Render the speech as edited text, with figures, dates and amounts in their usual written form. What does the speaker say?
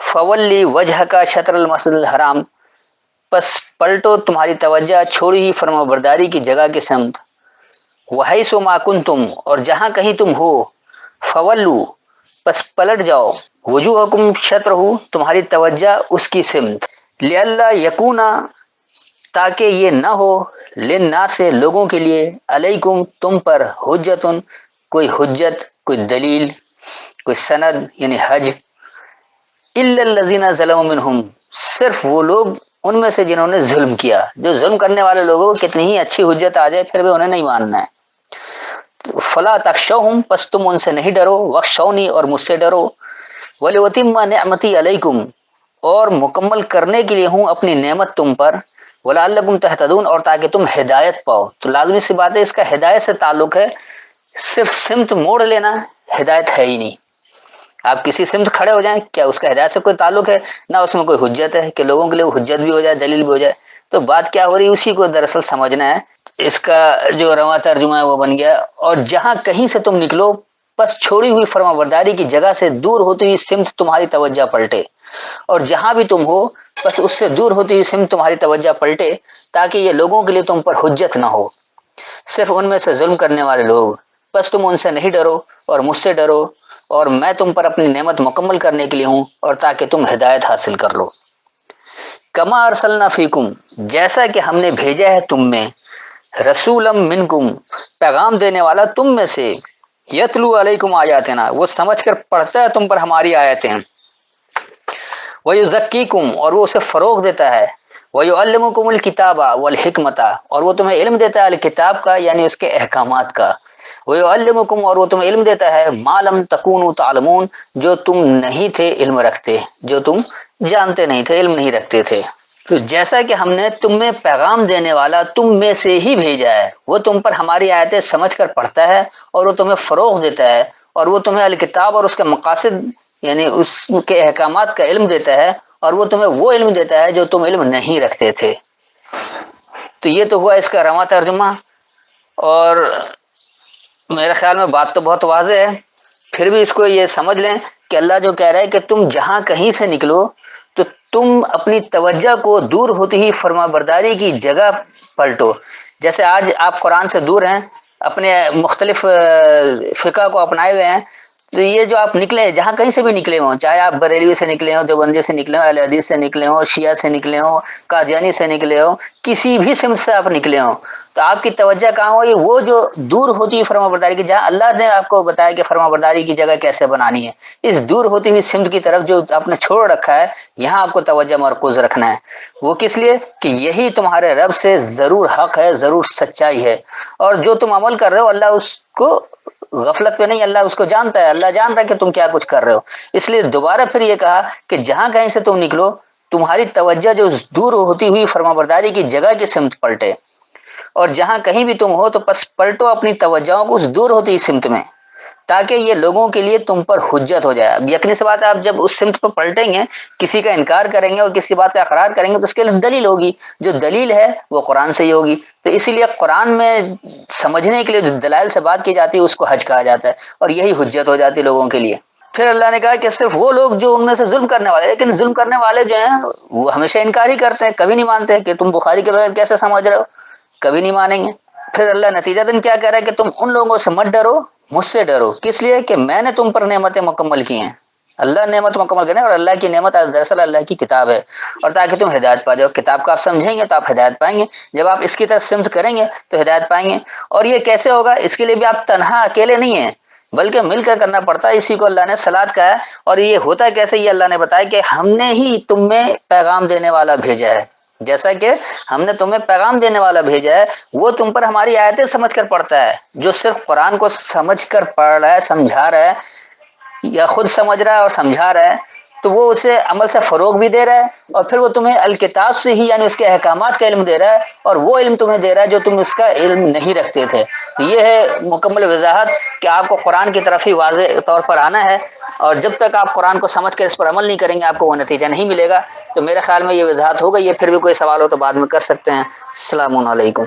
فولی وجہ کا شطر المسجد الحرام، پس پلٹو تمہاری توجہ چھوڑی ہی فرما برداری کی جگہ کی سمت، وحیث ما کنتم، اور جہاں کہیں تم ہو، فولو، پس پلٹ جاؤ، وجوہکم شطرہ، تمہاری توجہ اس کی سمت، لئلا یکونا، تاکہ یہ نہ ہو، للناس سے لوگوں کے لیے، علیکم تم پر، حجتن کوئی حجت، کوئی دلیل، کوئی سند یعنی حج، الا الذین ظلموا منہم، صرف وہ لوگ ان میں سے جنہوں نے ظلم کیا، جو ظلم کرنے والے لوگوں کو کتنی ہی اچھی حجت آ جائے پھر بھی انہیں نہیں ماننا ہے۔ فلا تخشوہم، پس تم ان سے نہیں ڈرو، واخشونی، اور مجھ سے ڈرو، ولأتم نعمتی علیکم، اور مکمل کرنے کے لیے ہوں اپنی نعمت تم پر، ولعلکم تہتدون، اور تاکہ تم ہدایت پاؤ۔ تو لازمی سی بات ہے اس کا ہدایت سے تعلق ہے، صرف سمت موڑ لینا ہدایت ہے ہی نہیں۔ آپ کسی سمت کھڑے ہو جائیں، کیا اس کا ہدایت سے کوئی تعلق ہے؟ نہ اس میں کوئی حجت ہے کہ لوگوں کے لیے وہ حجت بھی ہو جائے، دلیل بھی ہو جائے۔ تو بات کیا ہو رہی ہے اسی کو دراصل سمجھنا ہے۔ اس کا جو رواں ترجمہ ہے وہ بن گیا، اور جہاں کہیں سے تم نکلو، پس چھوڑی ہوئی فرما برداری کی جگہ سے دور ہوتی ہوئی سمت تمہاری توجہ پلٹے، اور جہاں بھی تم ہو بس اس سے دور ہوتی ہوئی سمت تمہاری توجہ پلٹے، تاکہ یہ لوگوں کے لیے تم پر حجت نہ ہو، صرف ان میں سے ظلم کرنے والے لوگ، بس تم ان سے نہیں ڈرو اور مجھ سے ڈرو، اور میں تم پر اپنی نعمت مکمل کرنے کے لیے ہوں، اور تاکہ تم ہدایت حاصل کر لو۔ کما ارسلنا فیکم، جیسا کہ ہم نے بھیجا ہے تم میں، رسولا منکم، پیغام دینے والا تم میں سے، یتلو علیکم آیاتنا، وہ سمجھ کر پڑھتا ہے تم پر ہماری آیتیں، ویزکیکم، اور وہ اسے فروغ دیتا ہے، ویعلمکم الکتاب والحکمت، اور وہ تمہیں علم دیتا ہے الکتاب کا یعنی اس کے احکامات کا، ویعلمکم، اور وہ تمہیں علم دیتا ہے ما لم تکونوا تعلمون، جو تم نہیں تھے علم رکھتے، جو تم جانتے نہیں تھے، علم نہیں رکھتے تھے۔ تو جیسا کہ ہم نے تم میں پیغام دینے والا تم میں سے ہی بھیجا ہے، وہ تم پر ہماری آیتیں سمجھ کر پڑھتا ہے، اور وہ تمہیں فروغ دیتا ہے، اور وہ تمہیں الکتاب اور اس کے مقاصد یعنی اس کے احکامات کا علم دیتا ہے، اور وہ تمہیں وہ علم دیتا ہے جو تم علم نہیں رکھتے تھے۔ تو یہ تو ہوا اس کا رواں ترجمہ، اور میرے خیال میں بات تو بہت واضح ہے، پھر بھی اس کو یہ سمجھ لیں کہ اللہ جو کہہ رہا ہے کہ تم جہاں کہیں سے نکلو تو تم اپنی توجہ کو دور ہوتی ہی فرما برداری کی جگہ پلٹو۔ جیسے آج آپ قرآن سے دور ہیں، اپنے مختلف فقہ کو اپنائے ہوئے ہیں، تو یہ جو آپ نکلے جہاں کہیں سے بھی نکلے ہوں، چاہے آپ بریلوی سے نکلے ہوں، دیوبندی سے نکلے ہوں، اہل حدیث سے نکلے ہوں، شیعہ سے نکلے ہوں، قادیانی سے نکلے ہوں، کسی بھی سمت سے آپ نکلے ہوں، تو آپ کی توجہ کہاں ہوئی؟ وہ جو دور ہوتی ہے فرما برداری کی، جہاں اللہ نے آپ کو بتایا کہ فرما برداری کی جگہ کیسے بنانی ہے، اس دور ہوتی ہوئی سمت کی طرف جو آپ نے چھوڑ رکھا ہے، یہاں آپ کو توجہ مرکوز رکھنا ہے۔ وہ کس لیے؟ کہ یہی تمہارے رب سے ضرور حق ہے، ضرور سچائی ہے، اور جو تم عمل کر رہے ہو اللہ اس کو غفلت پہ نہیں، اللہ اس کو جانتا ہے، اللہ جانتا ہے کہ تم کیا کچھ کر رہے ہو۔ اس لیے دوبارہ پھر یہ کہا کہ جہاں کہیں سے تم نکلو، تمہاری توجہ جو دور ہوتی ہوئی فرما برداری کی جگہ کی سمت پلٹے، اور جہاں کہیں بھی تم ہو تو پس پلٹو اپنی توجہوں کو اس دور ہوتی سمت میں، تاکہ یہ لوگوں کے لیے تم پر حجت ہو جائے۔ اب یقینی سی بات ہے، آپ جب اس سمت پر پلٹیں گے، کسی کا انکار کریں گے اور کسی بات کا اقرار کریں گے تو اس کے لیے دلیل ہوگی، جو دلیل ہے وہ قرآن سے ہی ہوگی۔ تو اسی لیے قرآن میں سمجھنے کے لیے جو دلائل سے بات کی جاتی ہے اس کو حج کہا جاتا ہے، اور یہی حجت ہو جاتی ہے لوگوں کے لیے۔ پھر اللہ نے کہا کہ صرف وہ لوگ جو ان میں سے ظلم کرنے والے، لیکن ظلم کرنے والے جو ہیں وہ ہمیشہ انکار ہی کرتے ہیں، کبھی نہیں مانتے کہ تم بخاری کے بغیر کیسے سمجھ رہے ہو، کبھی نہیں مانیں گے۔ پھر اللہ نتیجتاً کیا کہہ رہا ہے کہ تم ان لوگوں سے مت ڈرو، مجھ سے ڈرو، کس لیے؟ کہ میں نے تم پر نعمتیں مکمل کی ہیں۔ اللہ نعمت مکمل کرے، اور اللہ کی نعمت دراصل اللہ کی کتاب ہے، اور تاکہ تم ہدایت پا جاؤ۔ کتاب کو آپ سمجھیں گے تو آپ ہدایت پائیں گے، جب آپ اس کی طرف سمت کریں گے تو ہدایت پائیں گے۔ اور یہ کیسے ہوگا؟ اس کے لیے بھی آپ تنہا اکیلے نہیں ہیں، بلکہ مل کر کرنا پڑتا ہے، اسی کو اللہ نے صلات کہا ہے۔ اور یہ ہوتا کیسے؟ یہ اللہ نے بتایا کہ ہم نے ہی تم میں پیغام دینے والا بھیجا ہے، جیسا کہ ہم نے تمہیں پیغام دینے والا بھیجا ہے، وہ تم پر ہماری آیتیں سمجھ کر پڑھتا ہے۔ جو صرف قرآن کو سمجھ کر پڑھ رہا ہے، سمجھا رہا ہے، یا خود سمجھ رہا ہے اور سمجھا رہا ہے، تو وہ اسے عمل سے فروغ بھی دے رہا ہے، اور پھر وہ تمہیں الکتاب سے ہی یعنی اس کے احکامات کا علم دے رہا ہے، اور وہ علم تمہیں دے رہا ہے جو تم اس کا علم نہیں رکھتے تھے۔ تو یہ ہے مکمل وضاحت کہ آپ کو قرآن کی طرف ہی واضح طور پر آنا ہے، اور جب تک آپ قرآن کو سمجھ کر اس پر عمل نہیں کریں گے آپ کو وہ نتیجہ نہیں ملے گا۔ تو میرے خیال میں یہ وضاحت ہو گئی ہے، پھر بھی کوئی سوال ہو تو بعد میں کر سکتے ہیں۔ السلام علیکم۔